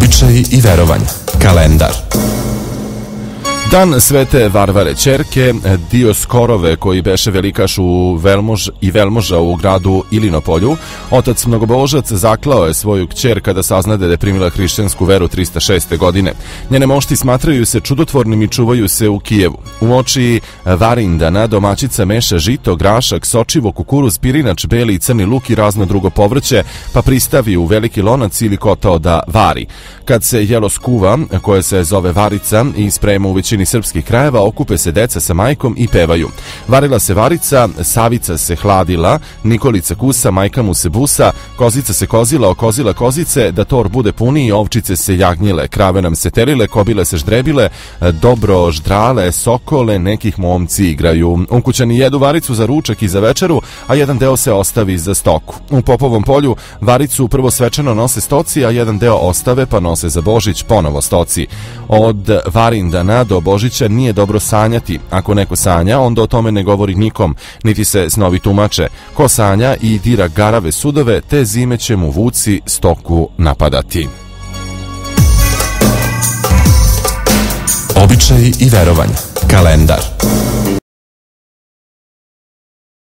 Običaji i verovanja. Kalendar. Dan Svete Varvare ćerke, Dioskorove, koji beše velikaš i velmoža u gradu Ilinopolju, otac mnogobožac zaklao je svoju kćer kada saznade da je primila hrišćansku veru 306. godine. Njene mošti smatraju se čudotvornim i čuvaju se u Kijevu. U oči Varindana domaćica meša žito, grašak, sočivo, kukuruz, pirinač, beli i crni luk i razno drugo povrće, pa pristavi u veliki lonac ili kotao da vari. Kad se jelo skuva, koje se zove varica i sprema u većini srpskih krajeva, okupe se deca sa majkom i pevaju. Varila se varica, Savica se hladila, Nikolica kusa, majka mu se busa, kozica se kozila, okozila kozice, da tor bude puniji, ovčice se jagnjile, krave nam se terile, kobile se ždrebile, dobro ždrale, sokole, nekih momci igraju. Ukućani jedu varicu za ručak i za večeru, a jedan deo se ostavi za stoku. U Popovom polju varicu prvo svečano nose stoci, a jedan deo ostave pa nose za Božić ponovo stoci. Od Varindana do Božića nije dobro sanjati. Ako neko sanja, onda o tome ne govori nikom, niti se snovi tumače. Ko sanja i dira garave sudove, te zime će mu vuci stoku napadati. Običaji i verovanja. Kalendar.